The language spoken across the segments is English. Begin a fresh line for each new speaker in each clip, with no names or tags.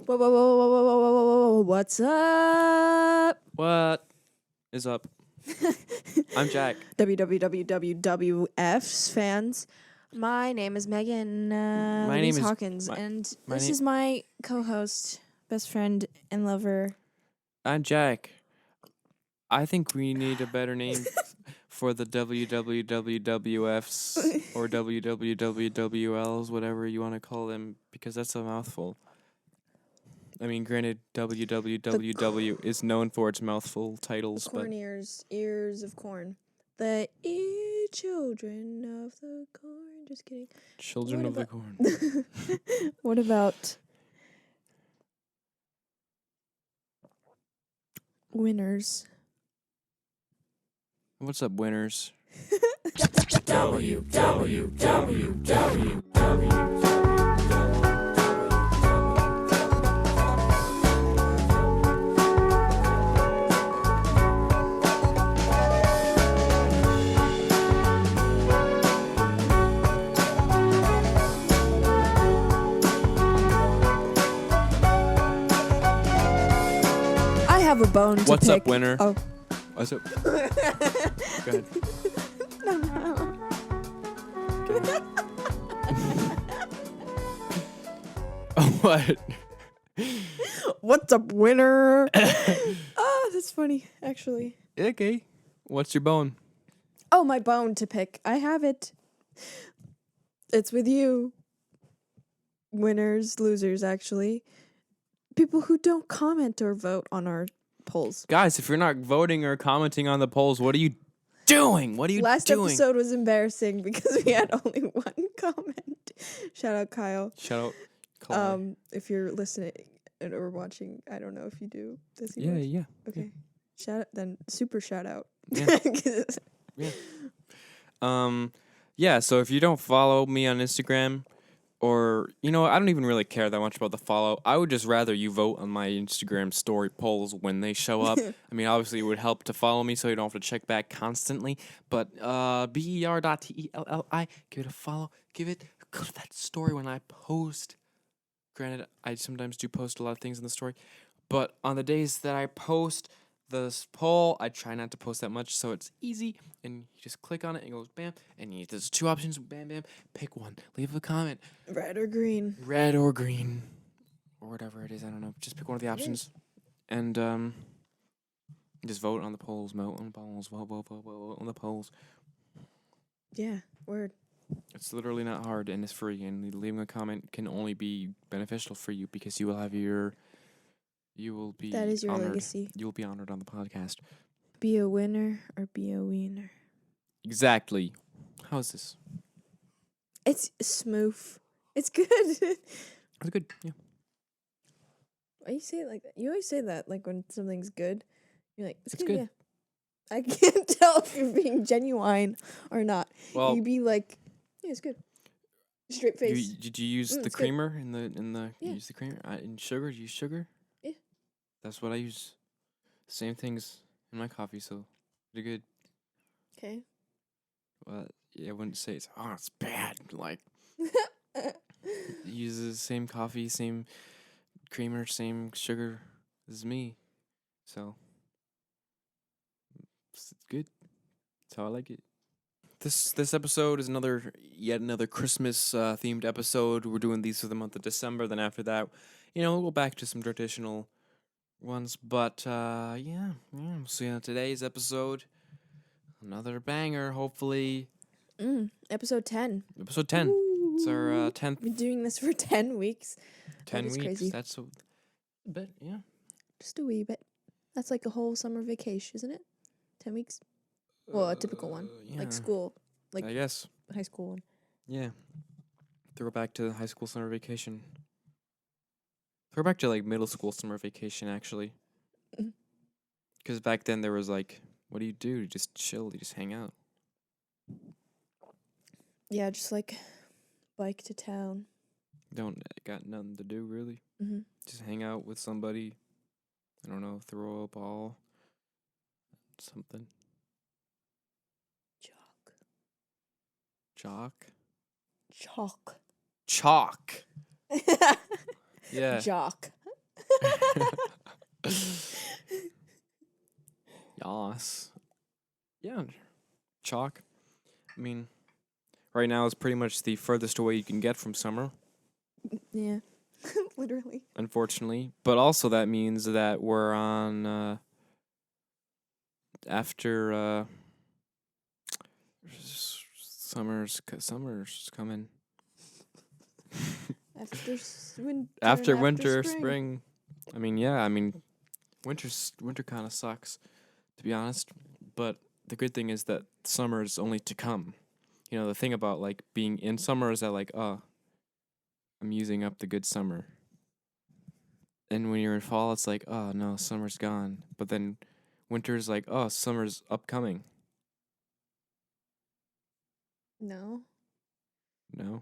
Whoa, whoa, whoa, whoa, whoa, whoa, whoa, whoa, whoa, what's up?
What is up? I'm Jack.
WWWWF's fans. My name is Megan.
My name is
Hawkins, and this is my co-host, best friend, and lover.
I'm Jack. I think we need a better name for the WWWWFs or WWWWLs, whatever you want to call them, because that's a mouthful. I mean, granted, WWWW is known for its mouthful titles,
The corn ears of corn. The children of the corn. Just kidding.
Children of the Corn.
What about winners?
What's up, winners?
I have a bone to pick.
What's up, winner?
Oh.
What's up? Go ahead. What?
What's up, winner? Oh, that's funny, actually.
Okay. What's your bone?
Oh, my bone to pick. I have it. It's with you. Winners, losers, actually. People who don't comment or vote on our polls.
Guys, if you're not voting or commenting on the polls, what are you doing? What are you
Last
doing?
episode was embarrassing because we had only one comment. Shout out, Kyle.
Shout out. Connor.
If you're listening or watching, I don't know if you do. Does he
Yeah,
watch?
yeah.
Okay.
Yeah.
Shout out, then super shout out.
Yeah. Yeah, so if you don't follow me on Instagram, or, I don't even really care that much about the follow. I would just rather you vote on my Instagram story polls when they show up. I mean, obviously, it would help to follow me so you don't have to check back constantly. But BER.TELLI, give it a follow. Go to that story when I post. Granted, I sometimes do post a lot of things in the story. But on the days that I post this poll, I try not to post that much, so it's easy, and you just click on it, and it goes bam, and there's two options, bam, bam, pick one, leave a comment.
Red or green.
Red or green, or whatever it is, I don't know, just pick one of the options, and just vote on the polls, vote on the polls, vote on the polls.
Yeah, word.
It's literally not hard, and it's free, and leaving a comment can only be beneficial for you, because you will be
That is your
honored.
legacy.
You will be honored on the podcast.
Be a winner or be a wiener.
Exactly. How's this?
It's smooth. It's good.
It's good. Yeah.
Why you say it like that? You always say that, like when something's good. You're like, it's good.
good.
Yeah. I can't tell if you're being genuine or not.
Well,
You'd be like, yeah, it's good. Straight face.
Did you use the
it's good.
creamer in the?
Yeah.
You use the creamer in sugar. Do you use sugar?
Yeah.
That's what I use. Same things in my coffee, so they're good.
Okay.
Well, yeah, I wouldn't say it's bad. Like, uses the same coffee, same creamer, same sugar as me, so it's good. That's how I like it. This episode is yet another Christmas themed episode. We're doing these for the month of December. Then after that, we'll go back to some traditional ones. But yeah. So today's episode, another banger. Hopefully,
Episode 10.
episode 10.
Ooh.
It's our 10th.
Been doing this for 10 weeks.
10
That is
weeks.
crazy.
That's a bit, yeah.
Just a wee bit. That's like a whole summer vacation, isn't it? 10 weeks. Well, a typical one.
Yeah.
Like school. Like
I guess.
high school one.
Yeah. Throw back to high school summer vacation. Throw back to like middle school summer vacation, actually. Because back then there was like, what do? You just chill. You just hang out.
Yeah, just like bike to town.
Got nothing to do, really.
Mm-hmm.
Just hang out with somebody. I don't know, throw a ball. Something. Chalk.
Chalk.
Chalk. Yeah.
Jock.
Yas. Yeah. Chalk. I mean, right now is pretty much the furthest away you can get from summer,
Yeah. Literally.
unfortunately. But also that means that we're on after summer's coming.
After winter.
After
and
winter,
spring.
spring. I mean, yeah, I mean, winter kind of sucks, to be honest. But the good thing is that summer is only to come. You know, the thing about like being in summer is that like, oh, I'm using up the good summer. And when you're in fall, it's like, oh no, summer's gone. But then winter's like, oh, summer's upcoming.
No.
No,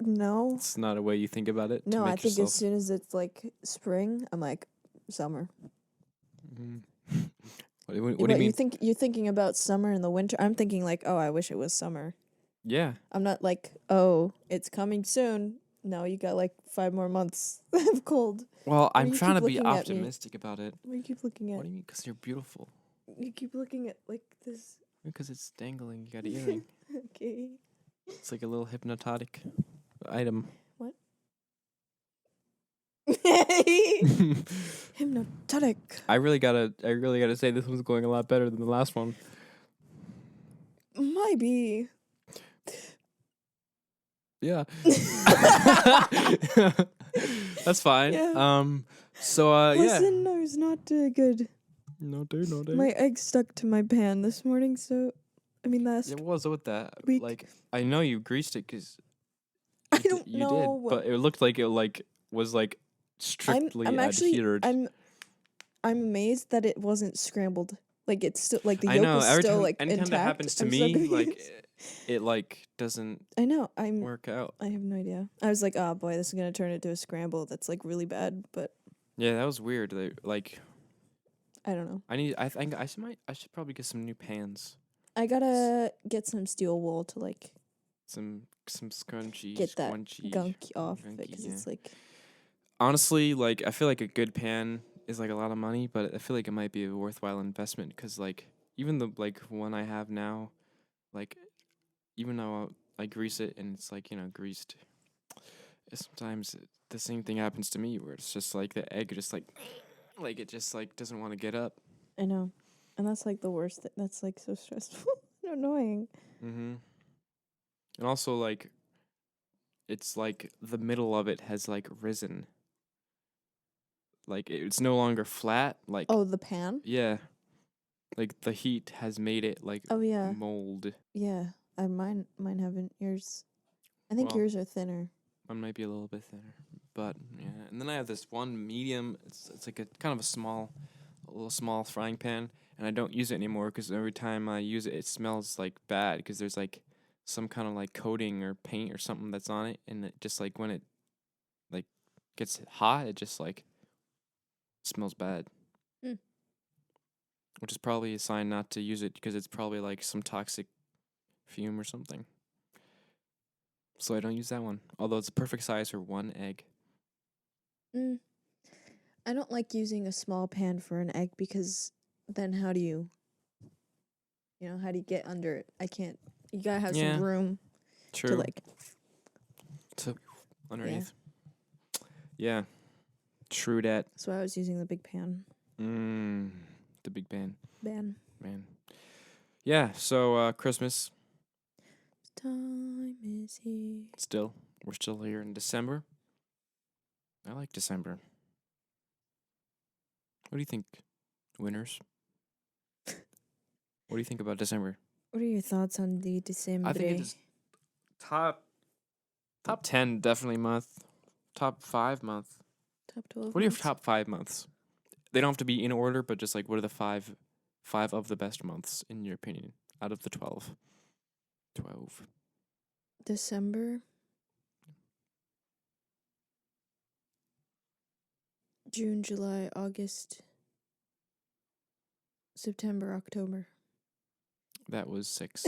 No.
it's not a way you think about it.
No,
to make
I think
yourself...
as soon as it's like spring, I'm like summer.
Mhm. What do you
But
mean?
you think you're thinking about summer and the winter? I'm thinking like, oh, I wish it was summer.
Yeah.
I'm not like, oh, it's coming soon. No, you got like 5 more months of cold.
Well,
Why do
I'm
you
trying
keep
to be
looking at me?
optimistic about it.
What do you keep looking at?
What do you mean? Because you're beautiful.
You keep looking at like this.
Because it's dangling. You got an earring.
Okay.
It's like a little hypnotic item.
What? Hypnotic.
I really gotta say this one's going a lot better than the last one.
Might be.
Yeah. That's fine.
Yeah.
So yeah.
Listen, I was not good.
No dude.
My egg stuck to my pan this morning, so I mean last
Yeah, what was with that?
week.
Like, I know you greased it because
I don't
you
know.
did, but it looked like it was like strictly
I'm actually
adhered.
I'm amazed that it wasn't scrambled. Like it's still like the
I
yolk
know.
is
Every
still
time,
like
anytime
intact.
that happens to
I'm so
me,
confused.
like it like doesn't
I know.
work out.
I have no idea. I was like, oh boy, this is gonna turn into a scramble. That's like really bad. But
Yeah, that was weird. Like
I don't know.
I think I should probably get some new pans.
I gotta get some steel wool to like
Some scrunchy,
get that
squunchy
gunk off
gunky,
because
yeah.
it's like
Honestly, like I feel like a good pan is like a lot of money, but I feel like it might be a worthwhile investment because like even the like one I have now, like even though I grease it and it's like greased, sometimes the same thing happens to me where it's just like the egg just like it just like doesn't want to get up.
I know, and that's like the worst. That's like so stressful and annoying.
Mm-hmm. And also like it's like the middle of it has like risen. Like it's no longer flat. Like
Oh, the pan.
yeah, like the heat has made it like
Oh yeah,
mold.
yeah. Mine haven't. Yours, I think
Well,
yours are thinner.
Mine might be a little bit thinner, but yeah. And then I have this one medium. It's like a kind of a little small frying pan, and I don't use it anymore because every time I use it, it smells like bad because there's like some kind of like coating or paint or something that's on it, and it just like when it like gets hot, it just like smells bad.
Mm.
Which is probably a sign not to use it because it's probably like some toxic fume or something. So I don't use that one. Although it's a perfect size for one egg.
I don't like using a small pan for an egg because then how do you get under it? I can't. You gotta have
Yeah,
some room
True.
to like.
To underneath. Yeah. True that.
So I was using the big pan.
The big pan.
Man.
Yeah, so Christmas.
Time is here.
We're still here in December. I like December. What do you think, winners? What do you think about December?
What are your thoughts on the December?
I think it is top 10 definitely month. Top 5 month.
Top 12.
What are your top 5 months? They don't have to be in order, but just like what are the five of the best months in your opinion out of the 12? 12.
December. June, July, August, September, October.
That was 6.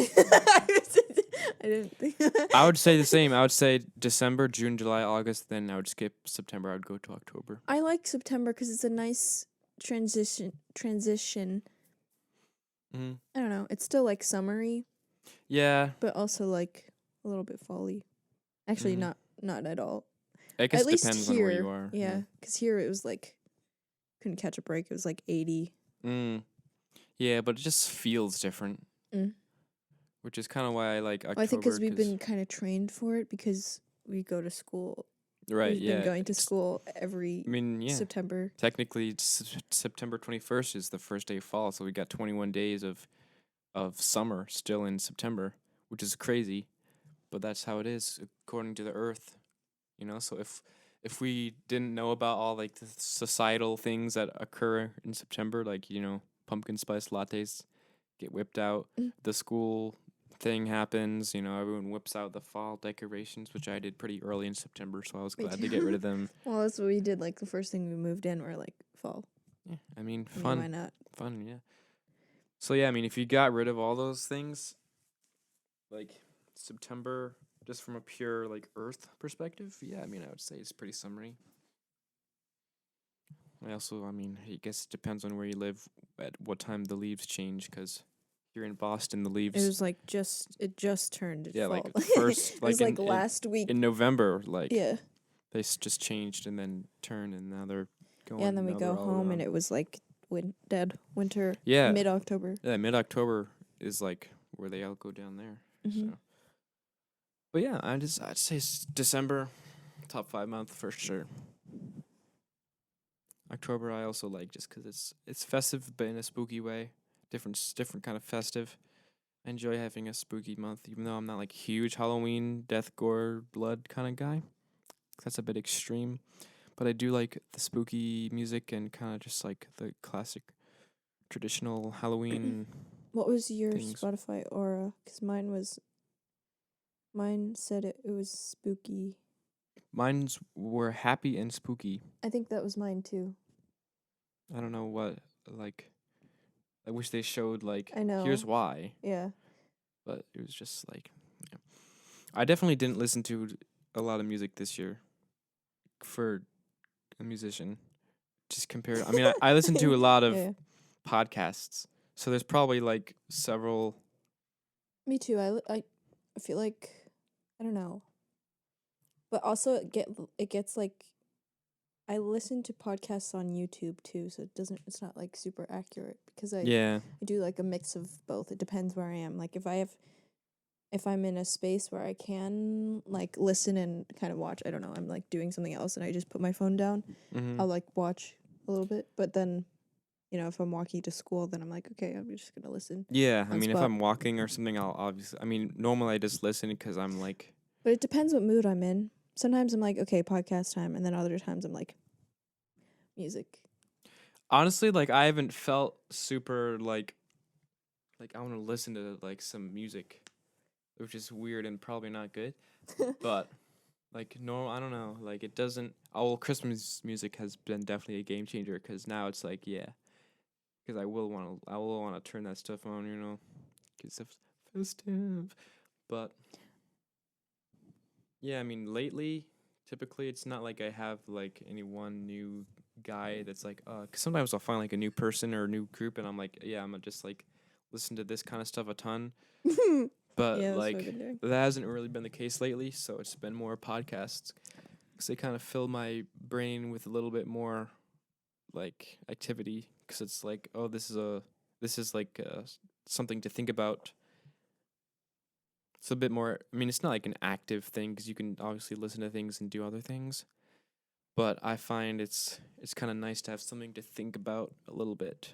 I didn't think.
I would say the same. I would say December, June, July, August. Then I would skip September. I would go to October.
I like September because it's a nice transition.
Mm-hmm.
I don't know. It's still like summery,
Yeah.
but also like a little bit fall-y. Actually,
Mhm.
not at all.
I guess
At
it
least
depends
here,
on where you are.
yeah. Because here it was like couldn't catch a break. It was like 80.
Yeah, but it just feels different.
Mm.
Which is kind of why I like October.
Well, I think because we've been kind of trained for it because we go to school.
Right.
We've been going to school every September.
Technically, September 21st is the first day of fall, so we got 21 days of summer still in September, which is crazy, but that's how it is according to the Earth. So if we didn't know about all like the societal things that occur in September, like pumpkin spice lattes get whipped out, the school thing happens, everyone whips out the fall decorations, which I did pretty early in September, so I was glad to get rid of them.
Well, that's what we did. Like the first thing we moved in were like fall.
Yeah, fun.
Why not?
Fun, yeah. So yeah, if you got rid of all those things, like September, just from a pure like Earth perspective, yeah, I would say it's pretty summery. I guess it depends on where you live, at what time the leaves change, because here in Boston, the leaves.
It was like it just turned.
Yeah,
fall.
like first, like
it was like last week
in November, like
yeah.
They just changed and then turned, and now they're going.
Yeah, and then we go home, and it was like dead winter.
Yeah,
mid-October.
Yeah, mid-October is like where they all go down there.
Mm-hmm.
So, but yeah, I'd say December, top 5 month for sure. October I also like just because it's festive, but in a spooky way. Different kind of festive. I enjoy having a spooky month, even though I'm not like huge Halloween, death, gore, blood kind of guy. That's a bit extreme, but I do like the spooky music and kind of just like the classic, traditional Halloween.
What was your
things.
Spotify aura? Because mine said it was spooky.
Mine's were happy and spooky.
I think that was mine too.
I don't know what like. I wish they showed like.
I know.
Here's why.
Yeah.
But it was just like, yeah. I definitely didn't listen to a lot of music this year. For a musician, just compared. I listen to a lot of podcasts, so there's probably like several.
Me too. I feel like I don't know, but also it gets like I listen to podcasts on YouTube too, so it's not like super accurate because I do like a mix of both. It depends where I am. Like if I'm in a space where I can like listen and kind of watch, I don't know, I'm like doing something else and I just put my phone down, I'll like watch a little bit. But then, if I'm walking to school, then I'm like, okay, I'm just going to listen.
Yeah, if I'm walking or something, I'll obviously, normally I just listen because I'm like.
But it depends what mood I'm in. Sometimes I'm like, okay, podcast time. And then other times I'm like, music.
Honestly, like I haven't felt super like I want to listen to like some music. Which is weird and probably not good, but like no, I don't know. Like it doesn't. Christmas music has been definitely a game changer because now it's like because I will want to turn that stuff on, because it's festive. But yeah, lately, typically it's not like I have like any one new guy that's like because sometimes I'll find like a new person or a new group and I'm like I'm gonna just like listen to this kind of stuff a ton. But that hasn't really been the case lately, so it's been more podcasts because they kind of fill my brain with a little bit more like activity because it's like, oh, this is like something to think about. It's a bit more. It's not like an active thing because you can obviously listen to things and do other things, but I find it's kind of nice to have something to think about a little bit.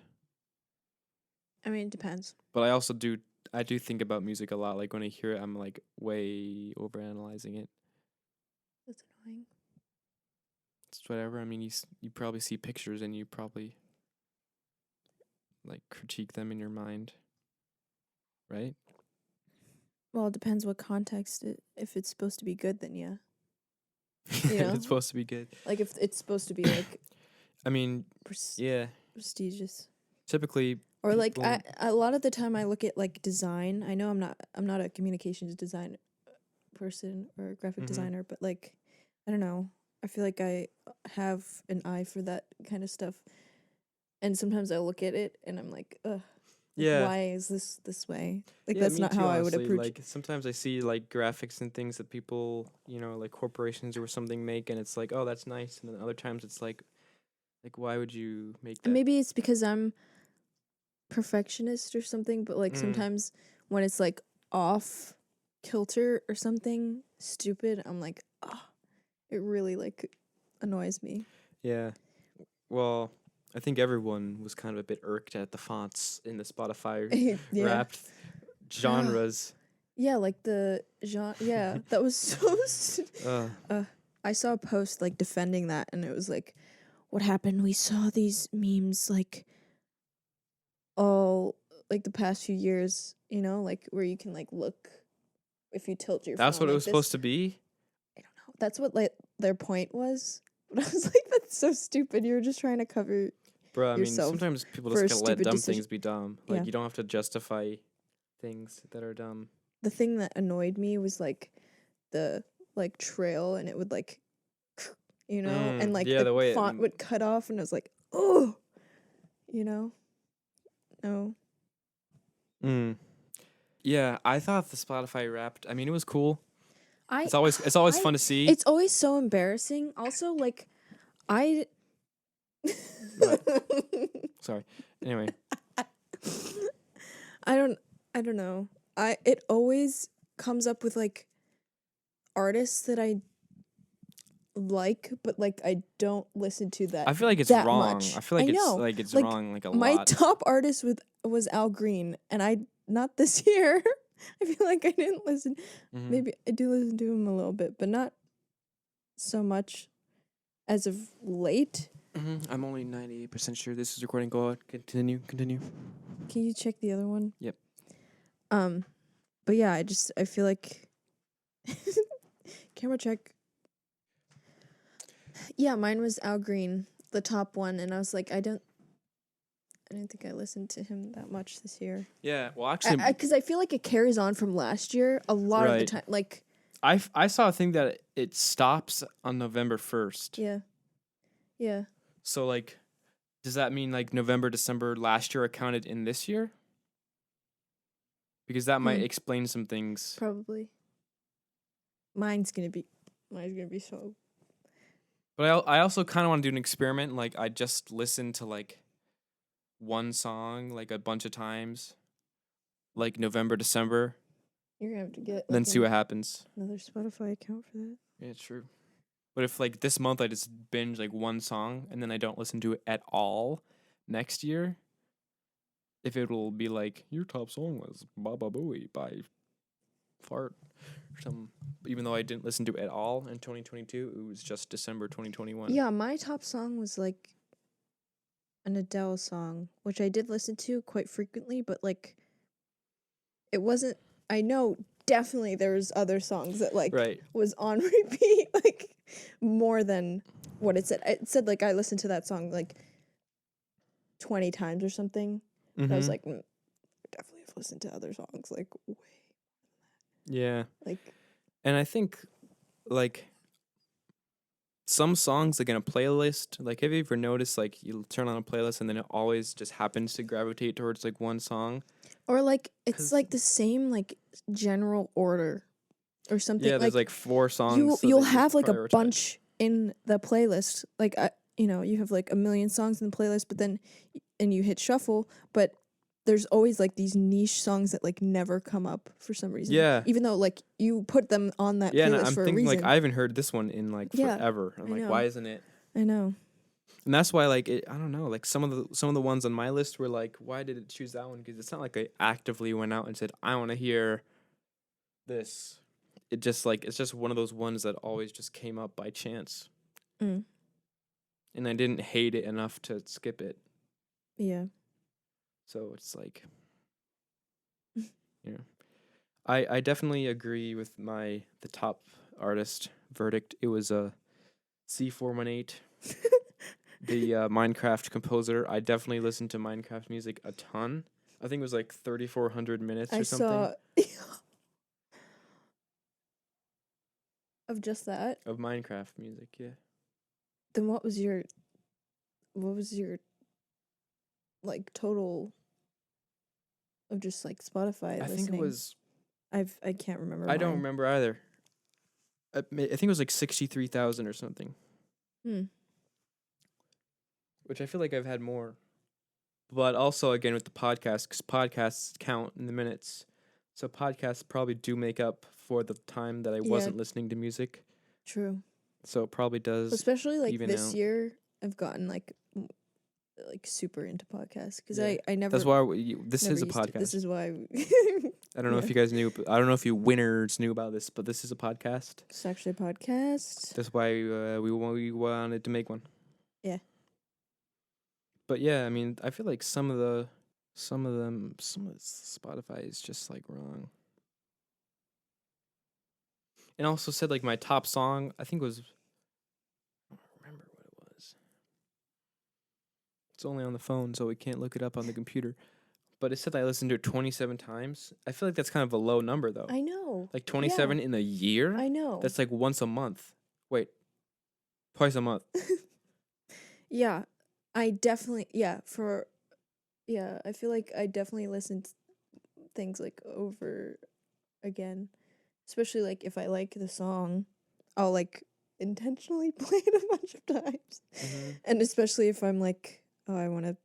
It depends.
But I do think about music a lot. Like when I hear it, I'm like way overanalyzing it.
That's annoying.
It's whatever. You probably see pictures and you probably like critique them in your mind, right?
Well, it depends what context. If it's supposed to be good, then yeah.
If it's supposed to be good.
Like if it's supposed to be like.
yeah.
Prestigious.
Typically,
Or like
people.
a lot of the time I look at like design. I know I'm not a communications design person or a graphic
Mhm.
designer, but like I don't know. I feel like I have an eye for that kind of stuff. And sometimes I look at it and I'm like, ugh. Like,
Yeah.
why is this way? Like
Yeah,
that's
me
not
too,
how I would
honestly.
approach.
Like sometimes I see like graphics and things that people, like corporations or something make, and it's like, oh, that's nice. And then other times it's like why would you make that?
Maybe it's because I'm perfectionist or something, but like sometimes when it's like off kilter or something stupid, I'm like, oh, it really like annoys me.
Yeah. Well, I think everyone was kind of a bit irked at the fonts in the Spotify
Yeah.
wrapped genres.
Yeah, like the genre. Yeah, that was so. I saw a post like defending that, and it was like, "What happened? We saw these memes like all like the past few years. You know, like where you can like look if you tilt your
That's
phone
what it
like
was
this.
supposed to be?
I don't know. That's what like their point was. But I was like, that's so stupid. You're just trying to cover
Bro, I mean,
yourself
sometimes people
for
just
a
gotta let
stupid
dumb
decision.
things be dumb. Like,
Yeah.
you don't have to justify things that are dumb.
The thing that annoyed me was like the like trail, and it would like, and like
yeah,
the
the way
font would cut off, and I was like, oh, no.
Yeah, I thought the Spotify Wrapped. I mean, it was cool.
I
It's always fun to see.
It's always so embarrassing. Also, like, I.
Sorry. Anyway,
I don't know. It always comes up with like artists that I like, but like I don't listen to that.
I feel like it's
that
wrong.
much.
I feel like
know.
it's
Like,
wrong like a
my
lot.
top artist was Al Green, and I not this year. I feel like I didn't listen. Maybe I do listen to him a little bit, but not so much as of late.
I'm only 98% sure this is recording. Go ahead. Continue.
Can you check the other one?
Yep.
But yeah, I feel like camera check. Yeah, mine was Al Green, the top one, and I was like, I didn't think I listened to him that much this year.
Yeah, well, actually,
because I feel like it carries on from last year a lot of the time. Like,
I saw a thing that it stops on November 1st.
Yeah.
So like, does that mean like November, December last year are counted in this year? Because that might explain some things.
Probably. Mine's gonna be so.
But I also kind of want to do an experiment. Like, I just listen to like one song like a bunch of times, like November, December.
You're gonna have to get.
Then see what happens.
Another Spotify account for that.
Yeah, true. But if like this month I just binge like one song and then I don't listen to it at all next year, if it'll be like your top song was Baba Booey by Fart or something, even though I didn't listen to it at all in 2022, it was just December 2021.
Yeah, my top song was like an Adele song, which I did listen to quite frequently, but like it wasn't. I know definitely there was other songs that like was on repeat like more than what it said. It said like I listened to that song like 20 times or something. I was like, definitely have listened to other songs like way.
Yeah.
Like,
and I think like some songs like in a playlist, like have you ever noticed like you turn on a playlist and then it always just happens to gravitate towards like one song?
Or like it's like the same like general order or something.
Yeah, there's like 4 songs.
You'll have like a bunch in the playlist. Like you have like a million songs in the playlist, but then and you hit shuffle, but there's always like these niche songs that like never come up for some reason.
Yeah.
Even though like you put them on that playlist
and I'm
for
thinking
a reason.
like I haven't heard this one in like forever. I'm like, why isn't it?
I know.
And that's why like I don't know, like some of the ones on my list were like, why did it choose that one? Because it's not like I actively went out and said I want to hear this. It just like it's just one of those ones that always just came up by chance. And I didn't hate it enough to skip it.
Yeah. So
it's like, I definitely agree with the top artist verdict. It was a C418. the Minecraft composer. I definitely listened to Minecraft music a ton. I think it was like 3,400 minutes
I
or something
saw of just that.
of Minecraft music. Yeah.
Then what was your like total of just like Spotify
I
listening?
think it was.
I can't remember.
I don't
mine.
remember either. I think it was like 63,000 or something.
Hmm.
Which I feel like I've had more. But also, again, with the podcast, because podcasts count in the minutes. So podcasts probably do make up for the time that I wasn't listening to music.
True.
So it probably does.
Especially like
even
this
out.
year, I've gotten like super into podcasts because
Yeah.
I never.
That's why this
never
is a
used to-
podcast.
This is why.
I don't know if you guys knew. I don't know if you winners knew about this, but this is a podcast.
It's actually a podcast.
That's why we wanted to make one.
Yeah.
But yeah, I mean, I feel like some of Spotify is just like wrong. And also said like my top song, I think was, I don't remember what it was. It's only on the phone, so we can't look it up on the computer. But it said I listened to it 27 times. I feel like that's kind of a low number though.
I know.
Like 27 in a year?
I know.
That's like once a month. Wait. Twice a month.
Yeah. I definitely I feel like I definitely listen to things like over again. Especially like if I like the song, I'll like intentionally play it a bunch of times.
Mm-hmm.
And especially if I'm like, oh, I want to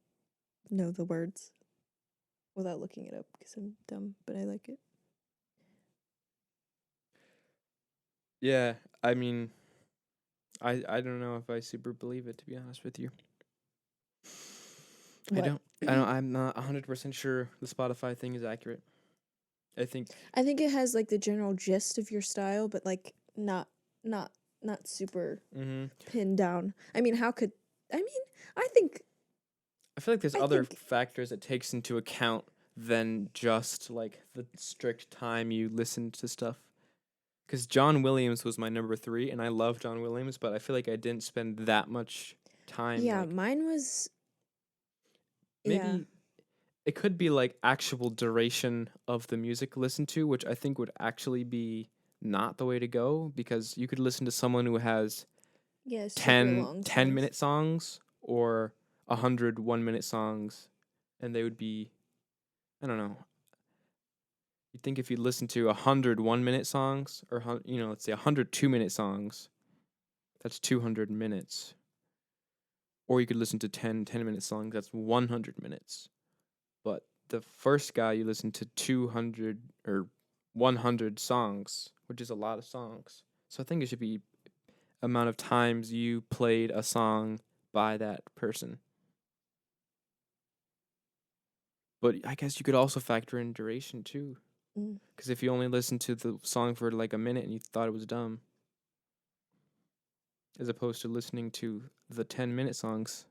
know the words without looking it up because I'm dumb, but I like it.
Yeah, I mean, I don't know if I super believe it, to be honest with you.
What?
I'm not 100% sure the Spotify thing is accurate. I think
it has like the general gist of your style, but like not super pinned down. I mean, I think
I feel like there's other factors it takes into account than just like the strict time you listen to stuff. Because John Williams was my number 3, and I love John Williams, but I feel like I didn't spend that much time.
Yeah,
like,
mine was.
maybe it could be like actual duration of the music listened to, which I think would actually be not the way to go, because you could listen to someone who has 10-minute songs or 100 1-minute songs, and they would be, I don't know. You'd think if you listen to 100 1-minute songs, or let's say 100 2-minute songs, that's 200 minutes. Or you could listen to 10-minute songs, that's 100 minutes. But the first guy, you listen to 200 or 100 songs, which is a lot of songs. So I think it should be amount of times you played a song by that person. But I guess you could also factor in duration too. Because if you only listened to the song for like a minute and you thought it was dumb, as opposed to listening to the 10-minute songs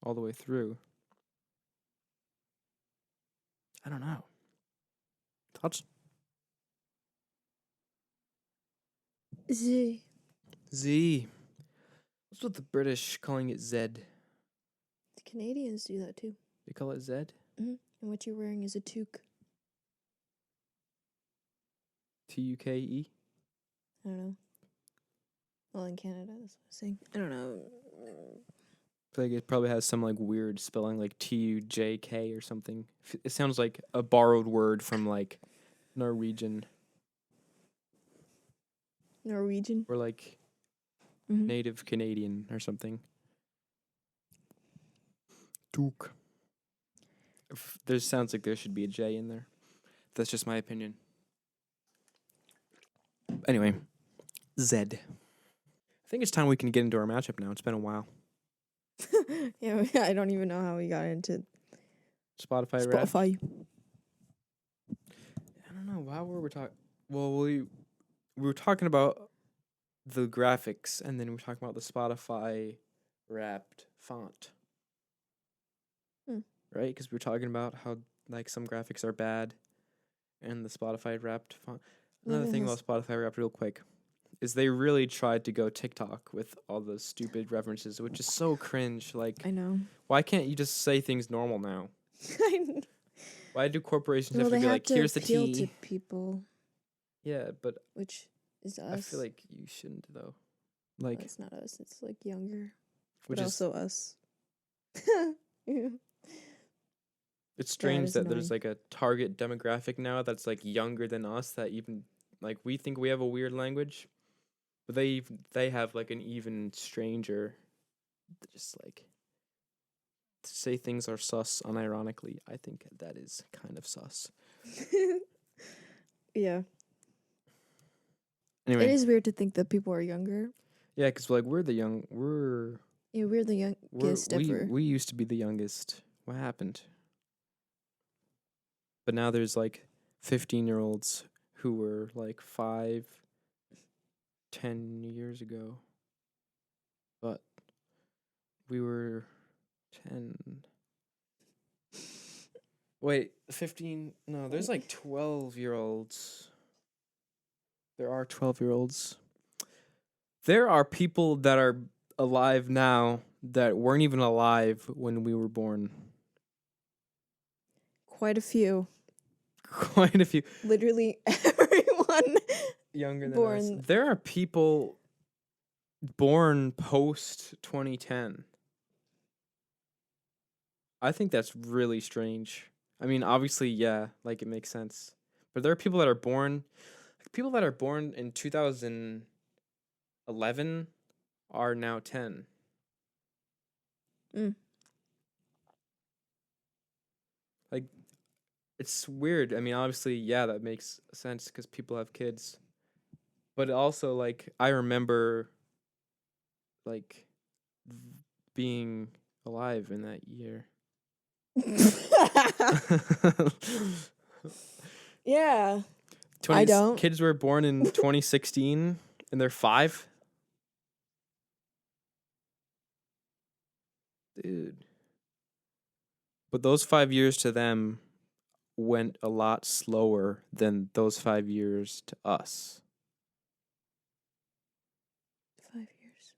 all the way through. I don't know. Thoughts?
Z.
What's with the British calling it Z?
The Canadians do that too.
They call it Z?
Mm-hmm. And what you're wearing is a toque.
TUKE?
I don't know. Well, in Canada, that's what I was saying. I don't know.
I feel like it probably has some like weird spelling, like TUJK or something. It sounds like a borrowed word from like Norwegian. Or like native Canadian or something. Duke. There sounds like there should be a J in there. That's just my opinion. Anyway, Z. I think it's time we can get into our matchup now. It's been a while.
Yeah, I don't even know how we got into
Spotify. I don't know. Why were we talking? Well, we were talking about the graphics, and then we were talking about the Spotify Wrapped font. Right? Because we were talking about how like some graphics are bad, and the Spotify Wrapped font. Another thing about Spotify Wrapped, real quick. is they really tried to go TikTok with all those stupid references, which is so cringe. Like,
I know.
why can't you just say things normal now? Why do corporations
Well,
have to
they
be
have
like,
to
here's the
appeal
tea?
to people,
Yeah, but
which is us.
I feel like you shouldn't though.
Well,
Like,
it's not us. It's like younger,
which
but
is
also us. Yeah.
it's strange
is
that there's
annoying.
like a target demographic now that's like younger than us that even like we think we have a weird language, but they have like an even stranger, just like to say things are sus unironically. I think that is kind of sus.
Yeah.
Anyway,
It is weird to think that people are younger.
yeah, because like we're
Yeah, we're the youngest ever.
we used to be the youngest. What happened? But now there's like 15-year-olds who were like 5, 10 years ago. But we were 10. Wait, 15? No, there's like 12-year-olds. There are 12-year-olds. There are people that are alive now that weren't even alive when we were born.
Quite a few.
Quite a few.
Literally everyone
Younger than
born.
us. There are people born post 2010. I think that's really strange. I mean, obviously, yeah, like it makes sense. But there are people that are born in 2011 are now 10.
Mm.
Like, it's weird. I mean, obviously, yeah, that makes sense because people have kids. But also, like, I remember, like, being alive in that year.
Yeah. I don't.
Kids were born in 2016 and they're 5. Dude. But those 5 years to them went a lot slower than those 5 years to us.
5 years.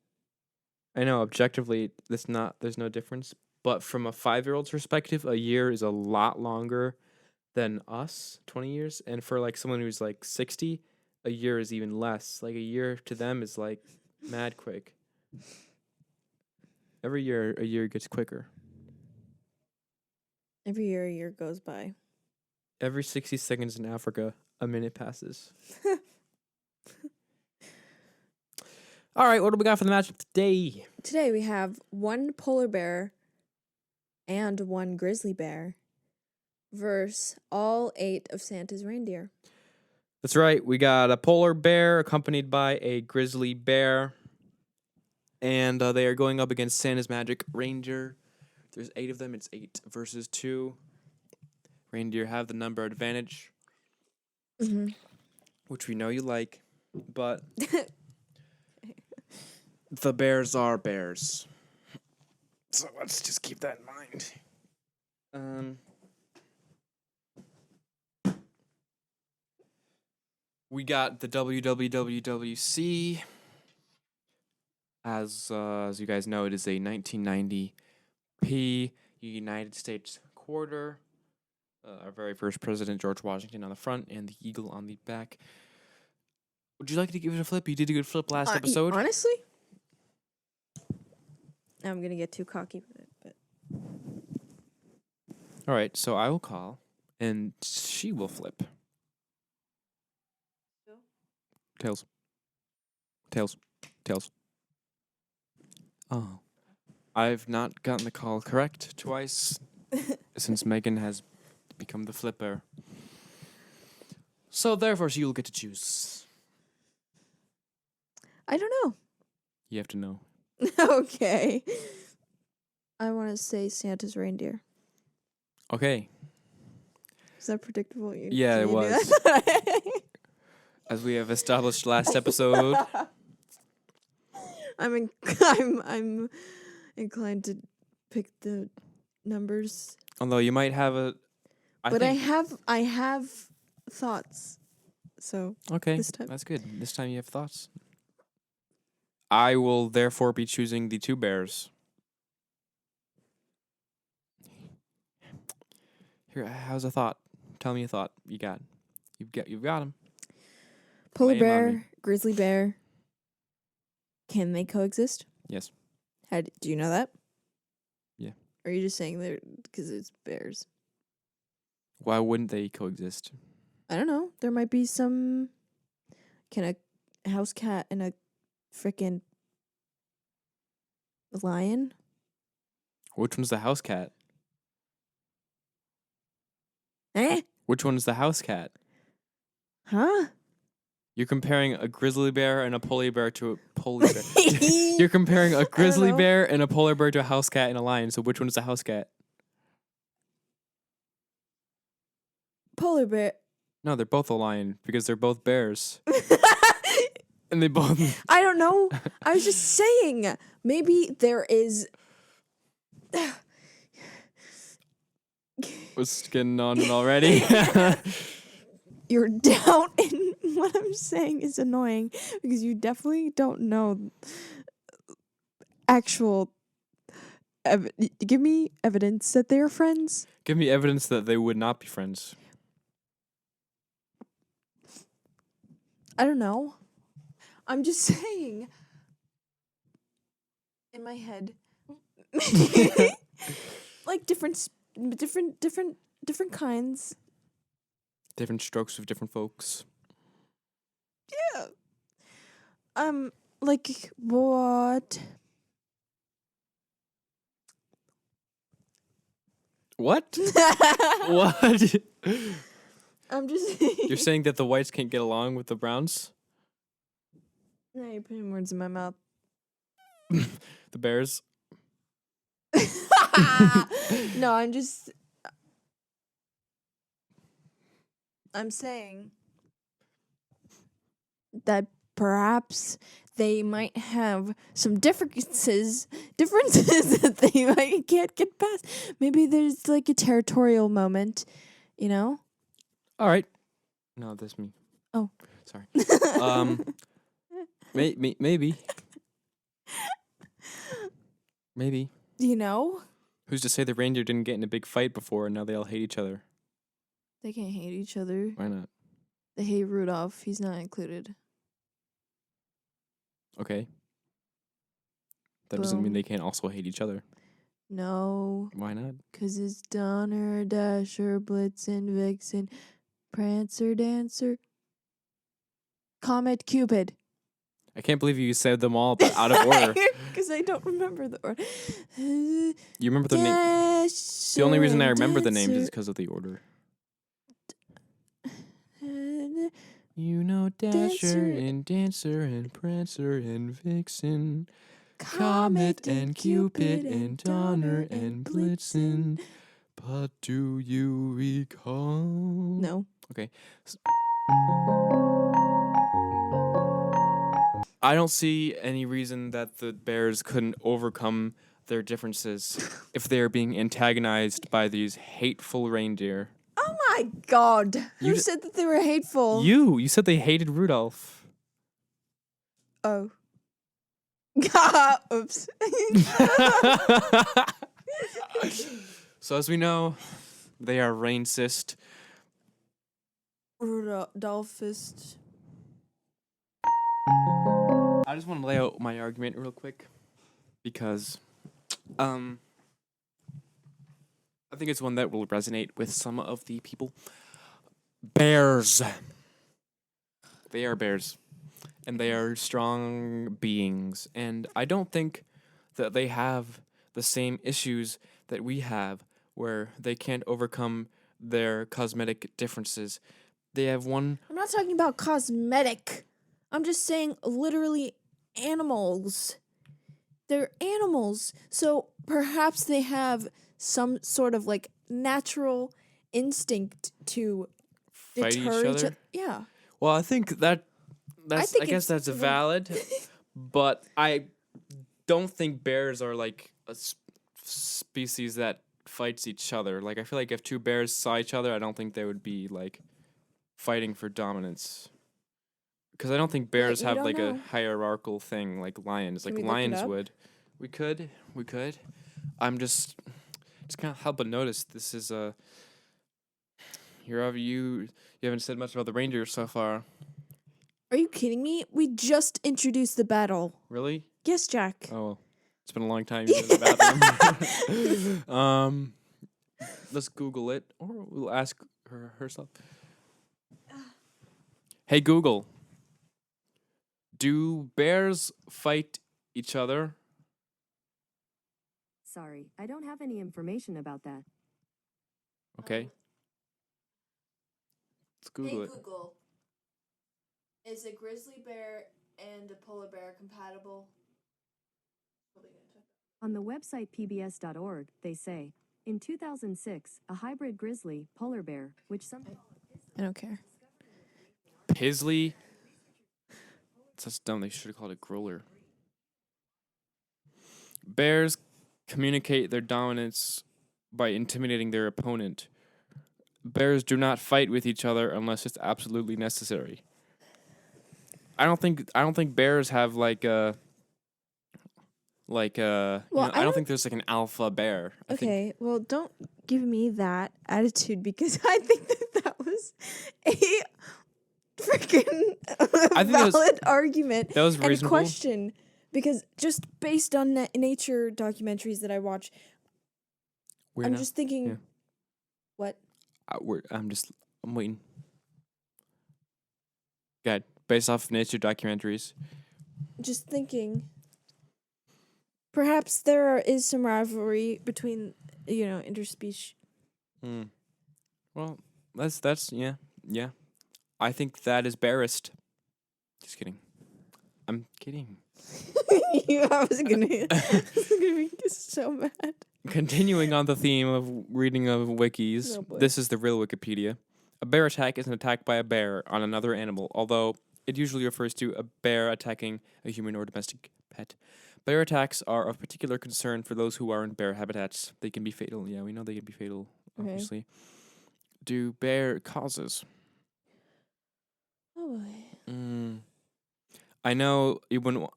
I know objectively there's no difference, but from a 5-year-old's perspective, a year is a lot longer than us, 20 years, and for like someone who's like 60, a year is even less. Like a year to them is like mad quick. Every year a year gets quicker.
Every year a year goes by.
Every 60 seconds in Africa, a minute passes. All right, what do we got for the matchup today?
Today we have one polar bear and one grizzly bear versus all 8 of Santa's reindeer.
That's right. We got a polar bear accompanied by a grizzly bear. And they are going up against Santa's magic reindeer. There's 8 of them. It's 8 versus 2. Reindeer have the number advantage, which we know you like. But the bears are bears. So let's just keep that in mind. We got the WWWWC. As you guys know, it is a 1990 United States quarter. Our very first president, George Washington, on the front and the eagle on the back. Would you like to give it a flip? You did a good flip last episode.
Honestly, I'm going to get too cocky with it. But
All right, so I will call, and she will flip. Tails. Tails. Tails. Oh. I've not gotten the call correct twice since Meghan has become the flipper. So therefore, she will get to choose.
I don't know.
You have to know.
Okay. I want to say Santa's reindeer.
Okay.
Is that predictable?
Yeah, it was. As we have established last episode.
I'm inclined to pick the numbers.
Although you might have a...
I have thoughts. So
Okay,
this time.
that's good. This time you have thoughts. I will therefore be choosing the two bears. Here, how's a thought? Tell me a thought. You've got them.
Polar
Lay 'em on
bear,
me.
grizzly bear. Can they coexist?
Yes.
Do you know that?
Yeah.
Or are you just saying they're because it's bears?
Why wouldn't they coexist?
I don't know. There might be some. Can a house cat and a freaking lion?
Which one's the house cat?
Eh?
Which one's the house cat?
Huh?
You're comparing a grizzly bear and a polar bear to a polar bear. You're comparing a grizzly
know.
bear and a polar bear to a house cat and a lion. So which one is the house cat?
Polar bear.
No, they're both a lion because they're both bears. And they both.
I don't know. I was just saying. Maybe there is.
What's getting on already?
Your doubt in what I'm saying is annoying because you definitely don't know actual. Give me evidence that they are friends.
Give me evidence that they would not be friends.
I don't know. I'm just saying. In my head, like different kinds.
Different strokes of different folks.
Yeah. Like what?
What? What?
I'm just.
You're saying that the whites can't get along with the browns?
No, you're putting words in my mouth.
The bears?
No, I'm saying that perhaps they might have some differences that they can't get past. Maybe there's like a territorial moment, you know?
All right. No, that's me.
Oh.
Sorry. Maybe. Maybe.
You know?
Who's to say the reindeer didn't get in a big fight before and now they all hate each other?
They can't hate each other.
Why not?
They hate Rudolph. He's not included.
Okay. That doesn't mean
Boom.
they can't also hate each other.
No.
Why not?
'Cause it's Donner, Dasher, Blitzen, Vixen, Prancer, Dancer, Comet, Cupid.
I can't believe you said them all, but out of order.
Because I don't remember the order.
You remember the name? The only reason I remember the names is because of the order. You know Dasher and Dancer and Prancer and Vixen, Comet and Cupid and Donner and Blitzen. But do you recall?
No.
Okay. I don't see any reason that the bears couldn't overcome their differences if they are being antagonized by these hateful reindeer.
Oh my god. Who said that they were hateful?
You said they hated Rudolph.
Oh. Oops.
So as we know, they are racist.
Rudolphist.
I just want to lay out my argument real quick because I think it's one that will resonate with some of the people. Bears. They are bears. And they are strong beings. And I don't think that they have the same issues that we have where they can't overcome their cosmetic differences. They have one.
I'm not talking about cosmetic. I'm just saying literally animals. They're animals. So perhaps they have some sort of like natural instinct to
Fight
deter
each other?
Yeah.
Well, I think I
think
guess that's
it's
valid, but I don't think bears are like a species that fights each other. Like I feel like if two bears saw each other, I don't think they would be like fighting for dominance. Because I don't think bears
you
have
don't
like a
know.
hierarchical thing like lions.
Can
Like
we look it
lions
up?
would. We could. I'm just can't help but notice this is a. You haven't said much about the reindeer so far.
Are you kidding me? We just introduced the battle.
Really?
Yes, Jack.
Oh, it's been a long time. You've been in the bathroom. Let's Google it, or we'll ask her herself. Hey Google, do bears fight each other?
Sorry, I don't have any information about that.
Okay. Let's Google it.
Google. Is a grizzly bear and a polar bear compatible?
On the website pbs.org, they say, in 2006, a hybrid grizzly polar bear, which some
I don't care.
Pizzly? That's dumb. They should have called it growler. Bears communicate their dominance by intimidating their opponent. Bears do not fight with each other unless it's absolutely necessary. I don't think bears have like a
Well,
I don't think there's like an alpha bear. I think
Okay, well, don't give me that attitude because I think that was a freaking
I think that was-
valid argument
that was
and
reasonable.
question. Because just based on nature documentaries that I watch, I'm just thinking,
Yeah.
what?
I'm waiting. Good. Based off of nature documentaries.
Just thinking. Perhaps there is some rivalry between, interspecies.
Well, that's yeah. I think that is bearist. Just kidding. I'm kidding.
I was gonna be so mad.
Continuing on the theme of reading of wikis,
Oh, boy.
this is the real Wikipedia. A bear attack is an attack by a bear on another animal, although it usually refers to a bear attacking a human or domestic pet. Bear attacks are of particular concern for those who are in bear habitats. They can be fatal. Yeah, we know they can be fatal,
Okay.
obviously. Do bear causes?
Oh boy.
I know you wouldn't.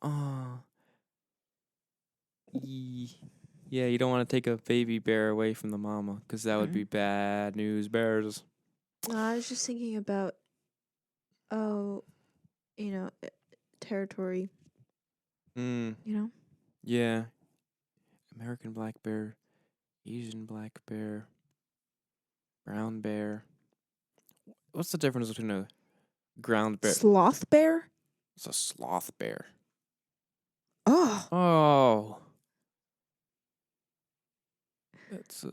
Yeah, you don't want to take a baby bear away from the mama because that would be bad news bears.
No, I was just thinking about, territory.
Yeah. American black bear, Asian black bear, brown bear. What's the difference between a ground bear?
Sloth bear?
It's a sloth bear.
Oh.
Oh. It's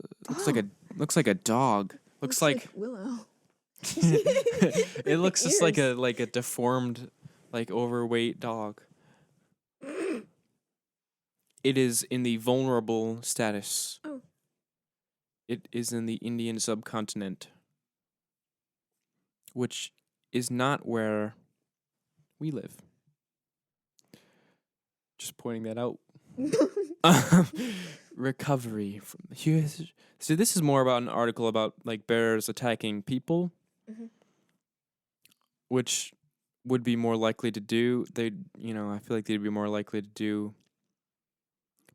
looks like a dog. Looks like
Willow.
it looks just like
Ears.
a deformed, like overweight dog. It is in the vulnerable status.
Oh.
It is in the Indian subcontinent, which is not where we live. Just pointing that out. Recovery from so this is more about an article about like bears attacking people, which would be more likely to do. I feel like they'd be more likely to do.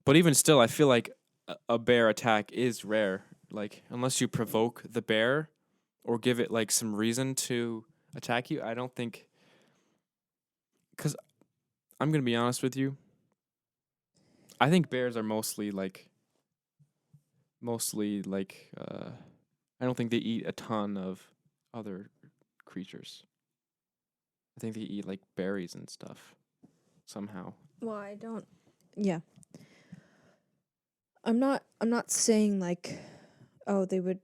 But even still, I feel like a bear attack is rare. Like unless you provoke the bear or give it like some reason to attack you, I don't think. Because I'm gonna be honest with you. I think bears are mostly like I don't think they eat a ton of other creatures. I think they eat like berries and stuff somehow.
Well, I don't. Yeah. I'm not saying like, oh, they would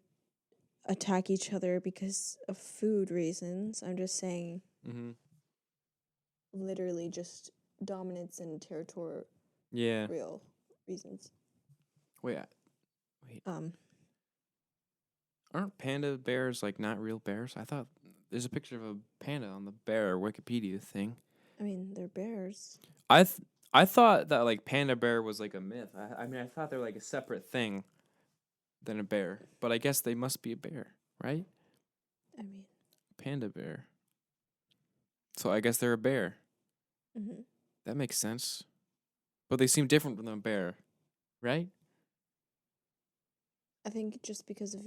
attack each other because of food reasons. I'm just saying literally just dominance and territorial reasons.
Wait. Aren't panda bears like not real bears? I thought there's a picture of a panda on the bear Wikipedia thing.
I mean, they're bears.
I thought that like panda bear was like a myth. I thought they're like a separate thing than a bear, but I guess they must be a bear, right?
I mean,
Panda bear. So I guess they're a bear.
Mm-hmm.
That makes sense. But they seem different from a bear, right?
I think just because of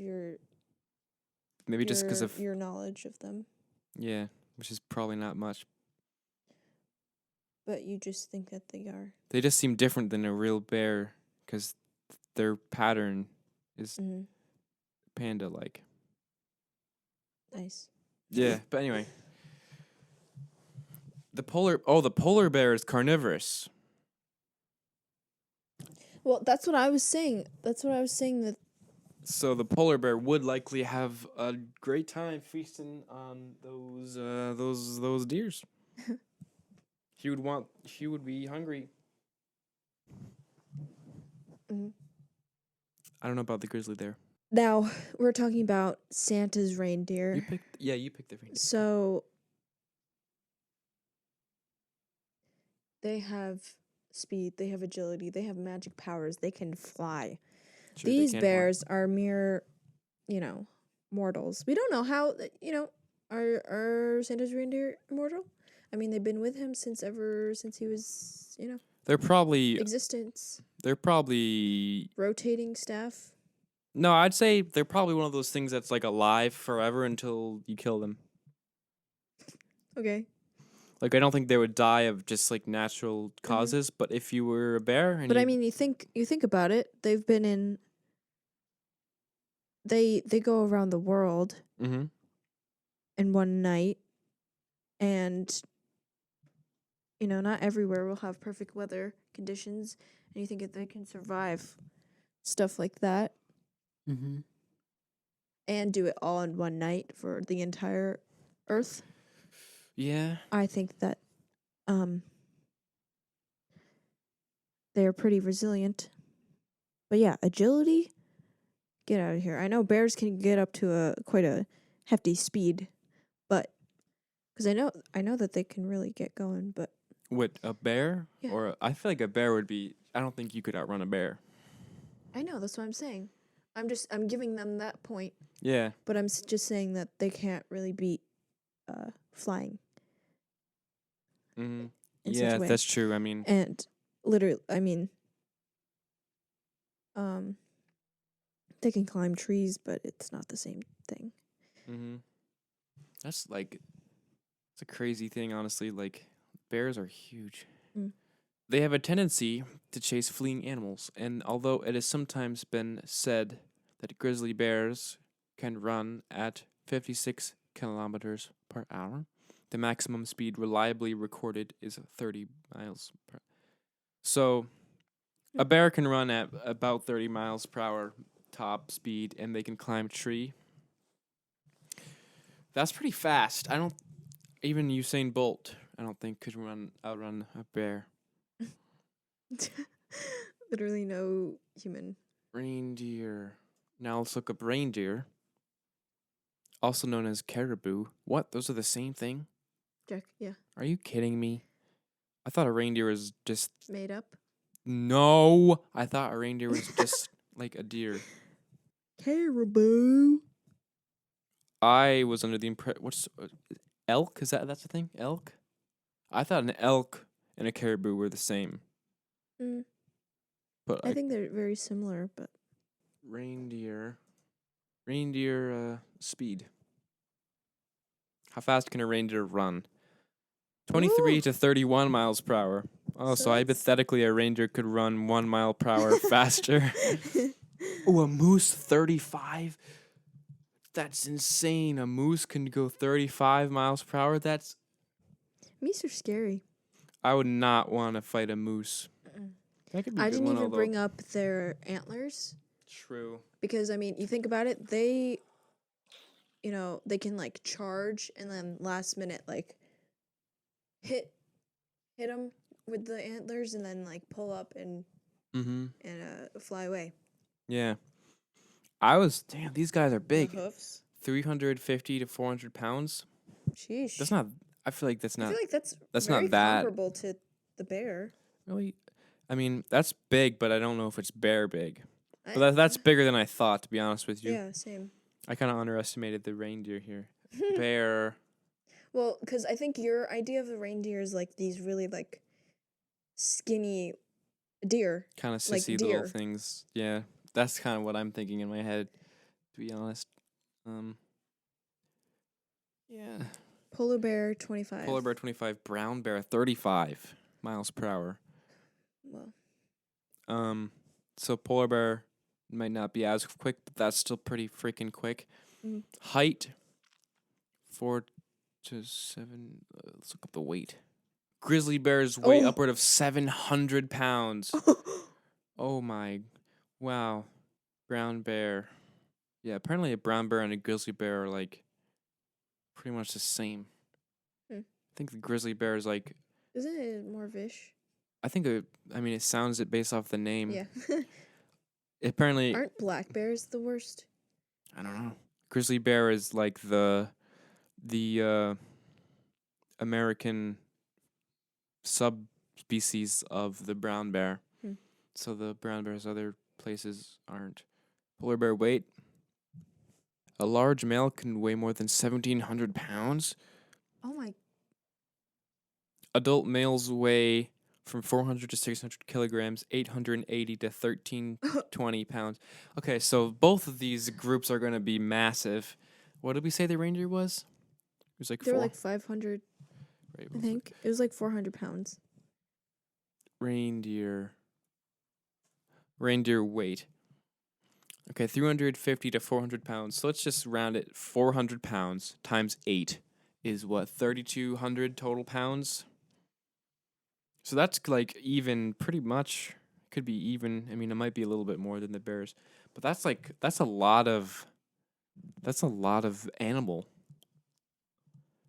Maybe just because of
your knowledge of them,
yeah, which is probably not much.
but you just think that they are.
They just seem different than a real bear because their pattern is
Mm-hmm.
panda-like.
Nice.
Yeah, but anyway, the polar bear is carnivorous.
Well, that's what I was saying. That's what I was saying that.
So the polar bear would likely have a great time feasting on those deers. He would be hungry.
Mm-hmm.
I don't know about the grizzly there.
Now we're talking about Santa's reindeer.
You picked the reindeer.
So they have speed, they have agility, they have magic powers, they can fly.
Sure, they
These
can
bears are mere, mortals. We don't know how, are Santa's reindeer immortal? I mean, they've been with him since he was,
They're probably
existence. Rotating staff.
No, I'd say they're probably one of those things that's like alive forever until you kill them.
Okay.
Like I don't think they would die of just like natural causes, but if you were a bear and
But I mean, you think about it, they've been in they go around the world
mm-hmm.
in one night, and not everywhere will have perfect weather conditions, and you think if they can survive stuff like that and do it all in one night for the entire Earth.
Yeah.
I think that they're pretty resilient. But yeah, agility, get out of here. I know bears can get up to quite a hefty speed, but because I know that they can really get going, but
What, a bear?
Yeah.
Or I feel like a bear would be. I don't think you could outrun a bear.
I know, that's what I'm saying. I'm giving them that point,
Yeah.
but I'm just saying that they can't really beat flying.
Mm-hmm.
In such
Yeah,
a way.
that's true. I mean,
And literally, I mean, they can climb trees, but it's not the same thing.
mm-hmm. That's like, it's a crazy thing, honestly. Like, bears are huge.
Mm.
They have a tendency to chase fleeing animals, and although it has sometimes been said that grizzly bears can run at 56 kilometers per hour, the maximum speed reliably recorded is 30 miles per hour. So, a bear can run at about 30 miles per hour top speed, and they can climb a tree. That's pretty fast. Even Usain Bolt, I don't think could outrun a bear.
Literally no human.
Reindeer. Now let's look up reindeer, also known as caribou. What? Those are the same thing?
Jack, yeah.
Are you kidding me? I thought a reindeer was just...
Made up.
No! I thought a reindeer was just like a deer.
Caribou.
I was under the impression... What's... elk? That's the thing? Elk? I thought an elk and a caribou were the same. But
I think they're very similar, but...
Reindeer speed. How fast can a reindeer run? 23 to 31 miles per hour. Oh, so hypothetically a reindeer could run 1 mile per hour faster. Oh, a moose 35? That's insane. A moose can go 35 miles per hour?
Meese are scary.
I would not want to fight a moose. That could be a
I
good
didn't
one,
even
although-
bring up their antlers.
True.
Because, I mean, you think about it, they, they can, like, charge and then last minute, like, hit them with the antlers and then, like, pull up and fly away.
Yeah. Damn, these guys are big.
The hoofs.
350 to 400 pounds.
Sheesh.
That's not, I feel like that's not.
I feel like that's
not
very
that.
comparable to the bear.
Really? I mean, that's big, but I don't know if it's bear big. But that's bigger than I thought, to be honest with you.
Yeah, same.
I kind of underestimated the reindeer here. Bear.
Well, because I think your idea of the reindeer is like these really like skinny deer.
Kind of
Like
sissy little
deer.
things. Yeah, that's kind of what I'm thinking in my head, to be honest. Yeah.
Polar bear 25.
Polar bear 25, brown bear 35 miles per hour.
Well,
So polar bear might not be as quick, but that's still pretty freaking quick.
Mm.
Height 4 to 7. Let's look up the weight. Grizzly bears weigh
Oh.
upward of 700 pounds. Oh my, wow. Brown bear. Yeah, apparently a brown bear and a grizzly bear are like pretty much the same.
Hmm.
I think the grizzly bear is like,
Isn't it more Vish?
I think it sounds it based off the name.
Yeah.
Apparently,
Aren't black bears the worst?
I don't know. Grizzly bear is like the American subspecies of the brown bear.
Hmm.
So the brown bears other places aren't. Polar bear weight. A large male can weigh more than 1,700 pounds.
Oh my.
Adult males weigh from 400 to 600 kilograms, 880 to 1,320 pounds. Okay, so both of these groups are going to be massive. What did we say the reindeer was? It was like
They were
4.
like 500,
Right,
I think. It was like 400 pounds.
Reindeer weight. Okay, 350 to 400 pounds. So let's just round it. 400 pounds times 8 is what? 3,200 total pounds? So that's like even pretty much. Could be even. I mean, it might be a little bit more than the bears. But that's a lot of animal.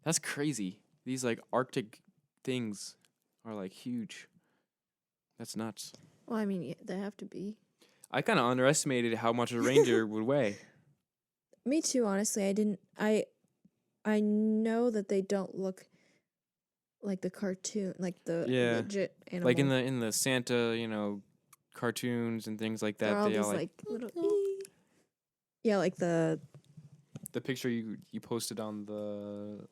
That's crazy. These like Arctic things are like huge. That's nuts.
Well, I mean, they have to be.
I kind of underestimated how much a reindeer would weigh.
Me too, honestly. I know that they don't look like the cartoon, like the
Yeah.
legit animal.
Like in the Santa, cartoons and things like
They're
that.
all
They
these
all
like little. Yeah, like the
picture you posted on the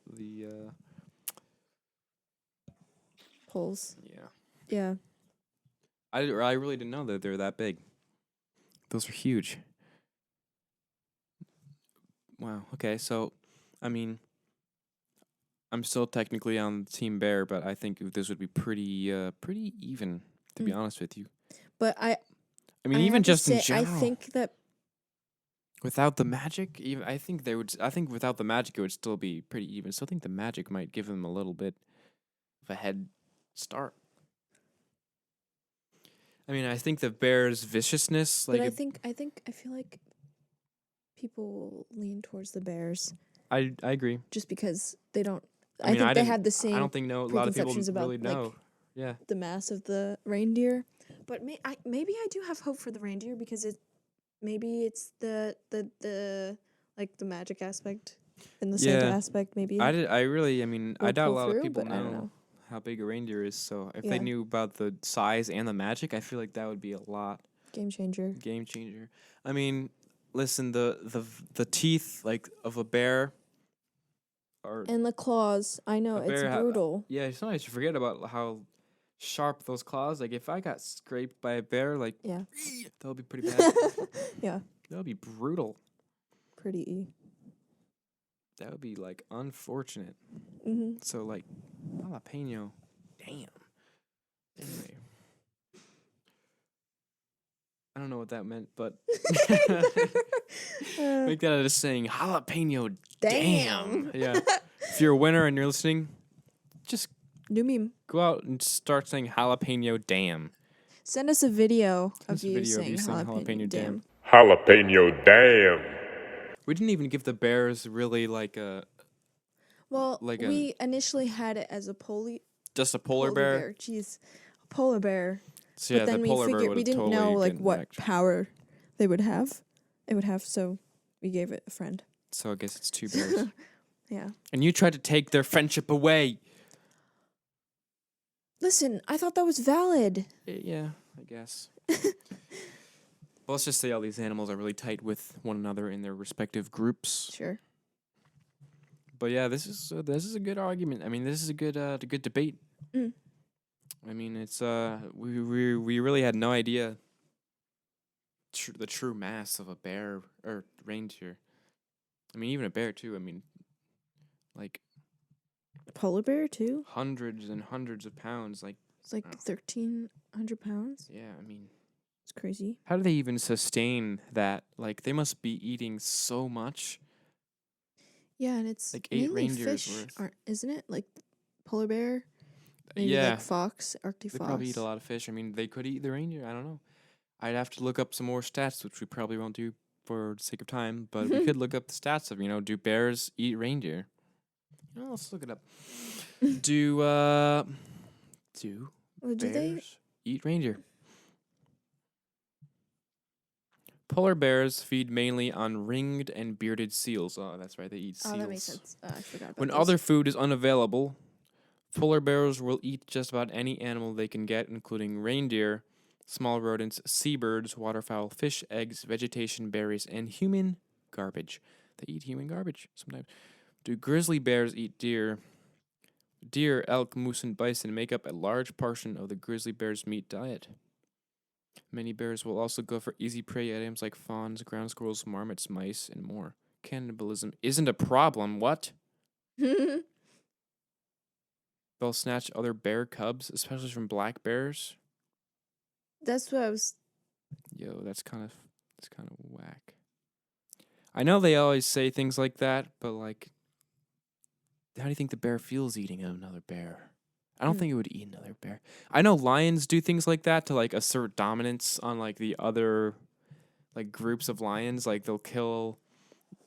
poles.
yeah.
Yeah.
I really didn't know that they're that big. Those are huge. Wow. Okay, so I mean, I'm still technically on Team Bear, but I think this would be pretty even, to be honest with you.
But I
mean,
I
even
have to
just in
say,
general.
I think that
Without the magic, even I think without the magic it would still be pretty even. So I think the magic might give them a little bit of a head start. I mean, I think the bear's viciousness, like
but I feel like people lean towards the bears
I agree.
just because they don't.
I
I
mean,
think they had the same
I don't think a lot of people
preconceptions about,
really
like,
know. Yeah.
the mass of the reindeer. But maybe I do have hope for the reindeer because maybe it's the like the magic aspect and the Santa
Yeah.
aspect. Maybe
I
will
doubt a
pull
lot of
through,
people
but I don't
know
know.
how big a reindeer is. So if
Yeah.
they knew about the size and the magic, I feel like that would be a lot
Game changer.
game changer. I mean, listen, the teeth like of a bear are
And the claws. I know
a
it's
bear
brutal.
yeah, sometimes you forget about how sharp those claws. Like if I got scraped by a bear, like
Yeah.
that would be pretty bad.
Yeah.
That would be brutal.
Pretty.
That would be like unfortunate.
Mm-hmm.
So like jalapeno, damn. Anyway, I don't know what that meant, but make that out of saying jalapeno, damn. Yeah. If you're a winner and you're listening, just
New meme.
go out and start saying jalapeno, damn.
Send us a video
Send
of
us a
you
video of
saying
you saying
jalapeno damn.
Jalapeno Damn.
We didn't even give the bears really like
Well,
Like
we initially had it as a
just a polar bear.
Jeez, a polar bear.
So yeah,
but then
the polar bear
we
would
didn't
totally
know like
get
what
wrecked.
power they would have. It would have, so we gave it a friend.
So I guess it's 2 bears.
Yeah.
And you tried to take their friendship away.
Listen, I thought that was valid.
Yeah, I guess. But let's just say all these animals are really tight with one another in their respective groups.
Sure.
But yeah, this is a good argument. I mean, this is a good debate.
Mm.
I mean, it's we really had no idea the true mass of a bear or reindeer. I mean, even a bear too. I mean, like
Polar bear too.
hundreds and hundreds of pounds. Like
It's like 1,300 pounds.
yeah, I mean,
It's crazy.
how do they even sustain that? Like they must be eating so much.
Yeah, and it's
Like 8
mainly
reindeers
fish,
worth.
isn't it? Like polar bear, maybe
Yeah,
like fox, Arctic
they
fox.
probably eat a lot of fish. I mean, they could eat the reindeer. I don't know. I'd have to look up some more stats, which we probably won't do for the sake of time. But we could look up the stats of do bears eat reindeer? Let's look it up. do
Well, do they?
bears eat reindeer? Polar bears feed mainly on ringed and bearded seals. Oh, that's right, they eat seals.
Oh, that makes sense. I forgot about
When
those.
other food is unavailable, polar bears will eat just about any animal they can get, including reindeer, small rodents, seabirds, waterfowl, fish, eggs, vegetation, berries, and human garbage. They eat human garbage sometimes. Do grizzly bears eat deer? Deer, elk, moose, and bison make up a large portion of the grizzly bear's meat diet. Many bears will also go for easy prey items like fawns, ground squirrels, marmots, mice, and more. Cannibalism isn't a problem. What? They'll snatch other bear cubs, especially from black bears.
That's what I was.
Yo, that's kind of whack. I know they always say things like that, but like, how do you think the bear feels eating another bear? I don't think it would eat another bear. I know lions do things like that to like assert dominance on like the other like groups of lions. Like they'll kill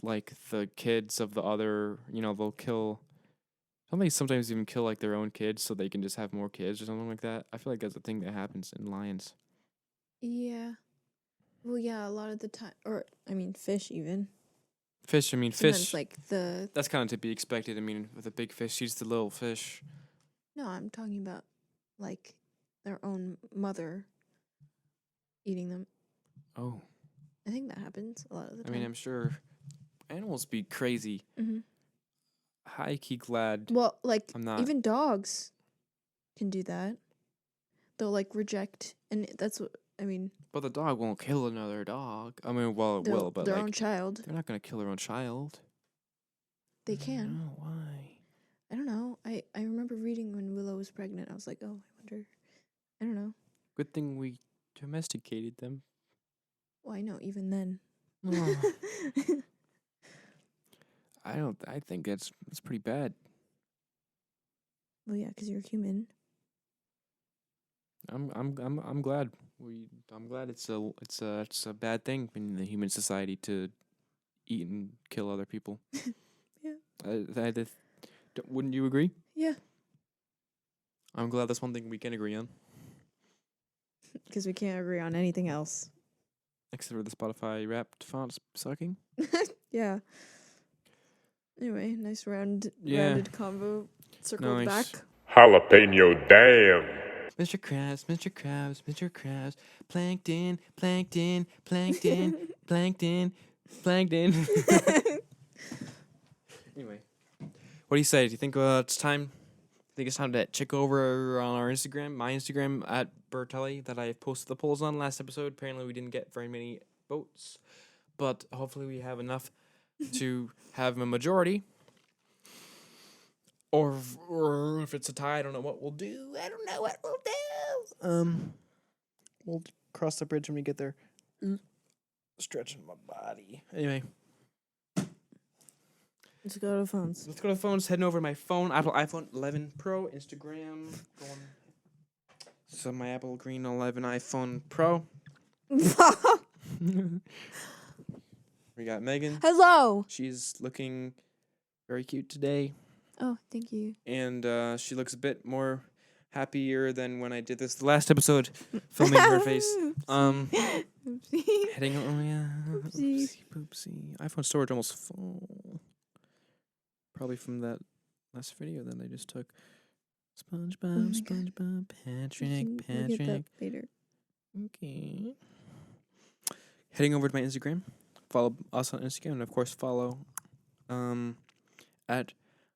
like the kids of the other. They'll kill. Somebody sometimes even kill like their own kids so they can just have more kids or something like that. I feel like that's a thing that happens in lions.
Yeah. Well, yeah, a lot of the time, or I mean, fish even.
Fish. I mean,
Sometimes
fish.
like the.
That's kind of to be expected. I mean, with a big fish, eats the little fish.
No, I'm talking about like their own mother eating them.
Oh,
I think that happens a lot of the
I
time.
mean, I'm sure animals be crazy.
Mm-hmm.
High key glad.
Well, like
I'm not.
even dogs can do that. They'll like reject, and that's what I mean.
But the dog won't kill another dog. I mean, well, it will, but
their
like
own child.
they're not gonna kill their own child.
They can.
No, why?
I don't know. I remember reading when Willow was pregnant. I was like, oh, I wonder. I don't know.
Good thing we domesticated them.
Well, I know. Even then.
Oh, I think that's pretty bad.
Well, yeah, because you're human.
I'm glad I'm glad it's a bad thing in the human society to eat and kill other people.
Yeah.
Wouldn't you agree?
Yeah.
I'm glad that's one thing we can agree on.
Because we can't agree on anything else.
Except for the Spotify wrapped fonts sucking.
Yeah. Anyway, nice rounded combo. Circled
Nice.
back.
Jalapeño Damn.
Mr. Krabs, Mr. Krabs, Mr. Krabs, plankton, plankton, plankton, plankton, plankton. Anyway, what do you say? Do you think it's time? Think it's time to check over on our Instagram, my Instagram at Bertelli that I posted the polls on last episode. Apparently, we didn't get very many votes, but hopefully, we have enough to have a majority. Or if it's a tie, I don't know what we'll do. I don't know what we'll do. We'll cross the bridge when we get there. Stretching my body. Anyway.
Let's go to phones.
Let's go to the phones. Heading over to my phone. Apple iPhone 11 Pro, Instagram. So my Apple Green 11 iPhone Pro. We got Megan.
Hello.
She's looking very cute today.
Oh, thank you.
And she looks a bit more happier than when I did this the last episode, filming her face.
Oopsie.
Heading oh yeah.
Oopsie.
Poopsie. iPhone storage almost full. Probably from that last video that I just took. SpongeBob,
Oh my God.
SpongeBob,
We'll
Patrick,
get that
Patrick.
later.
Okay. Heading over to my Instagram. Follow us on Instagram, and of course follow at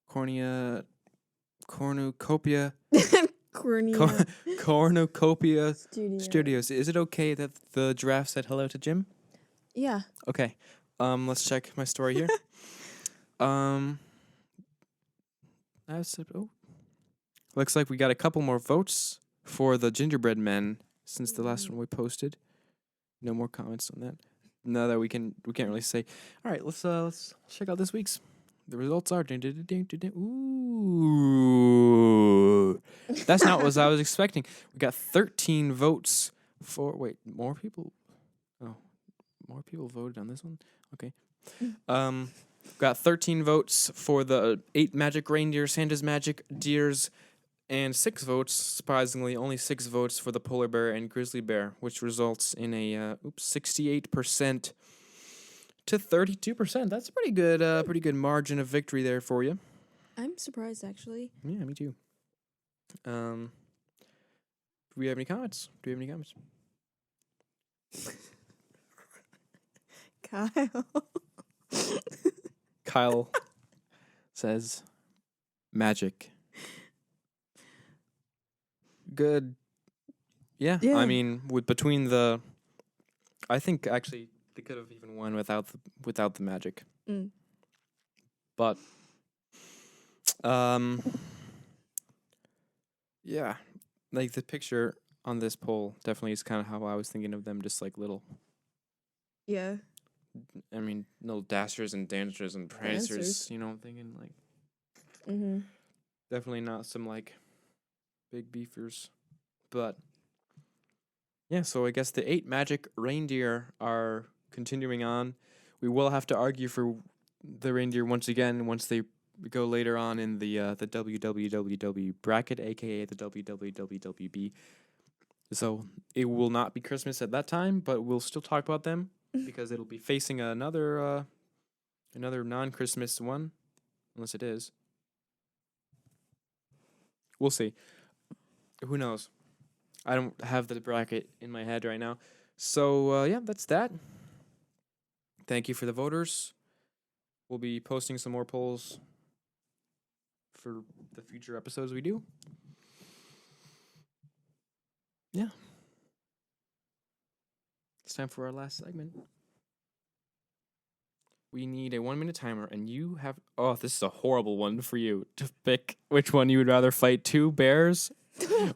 Cornucopia
Cornea
Cornucopia
Studio.
Studios. Is it okay that the giraffe said hello to Jim?
Yeah.
Okay. Let's check my story here. Looks like we got a couple more votes for the gingerbread men since the last one we posted. No more comments on that. No, that we can't really say. All right, let's check out this week's. The results are ooh. That's not what I was expecting. We got 13 votes for more people. Oh, more people voted on this one. Okay. Got 13 votes for the 8 magic reindeer, Santa's magic deers, and 6 votes, surprisingly, only 6 votes for the polar bear and grizzly bear, which results in a 68% to 32%. That's a pretty good margin of victory there for you.
I'm surprised, actually.
Yeah, me too. Do we have any comments?
Kyle.
Kyle says magic. Good. Yeah.
Yeah.
I mean, I think actually they could have even won without the magic.
Mm.
But yeah, like the picture on this poll definitely is kind of how I was thinking of them, just like little.
Yeah.
I mean, little dashers and dancers and prancers.
Dancers.
You know, I'm thinking like.
Mm-hmm.
Definitely not some like big beefers, but yeah. So I guess the 8 magic reindeer are continuing on. We will have to argue for the reindeer once again once they go later on in the WWWW bracket, aka the WWWWB. So it will not be Christmas at that time, but we'll still talk about them because it'll be facing another non-Christmas one, unless it is. We'll see. Who knows? I don't have the bracket in my head right now. So, yeah, that's that. Thank you for the voters. We'll be posting some more polls for the future episodes we do. Yeah. It's time for our last segment. We need a 1-minute timer, and you have... Oh, this is a horrible one for you to pick which one you would rather fight, 2 bears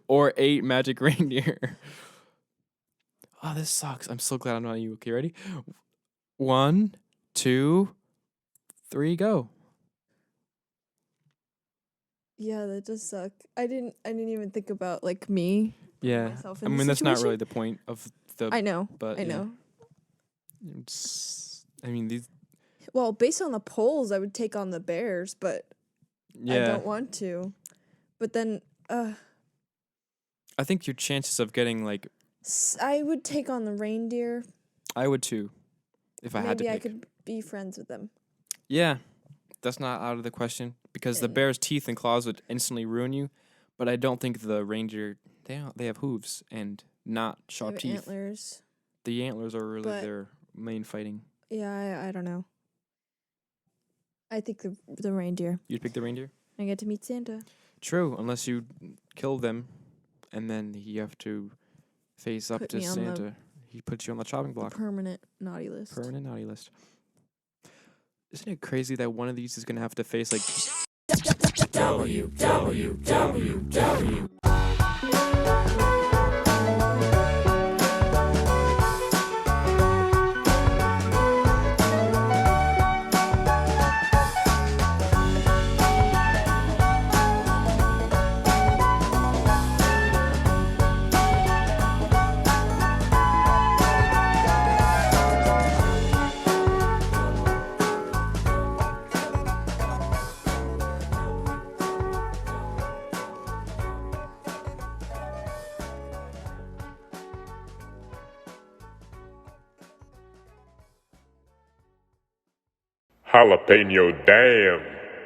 or 8 magic reindeer. Oh, this sucks. I'm so glad I'm not you. Okay, ready? 1, 2, 3, go.
Yeah, that does suck. I didn't even think about like me.
Yeah.
Myself
I
in
mean,
this
that's not
situation.
really the point of the...
I know.
But
I
yeah.
know.
I mean, these...
Well, based on the polls, I would take on the Bears, but
Yeah.
I don't want to. But then,
I think your chances of getting, like...
I would take on the reindeer.
I would too, if I had to
Maybe
pick.
I could be friends with them.
Yeah, that's not out of the question, because the bear's teeth and claws would instantly ruin you, but I don't think the reindeer... They have hooves and not sharp
They have
teeth.
antlers.
The antlers are really
But-
their main fighting.
Yeah, I don't know. I think the reindeer.
You'd pick the reindeer?
I get to meet Santa.
True, unless you kill them, and then you have to face up
Put
to
me on the-
Santa. He puts you on the chopping block.
Permanent naughty list.
Permanent naughty list. Isn't it crazy that one of these is going to have to face, like... WWWW.
Jalapeño Damn.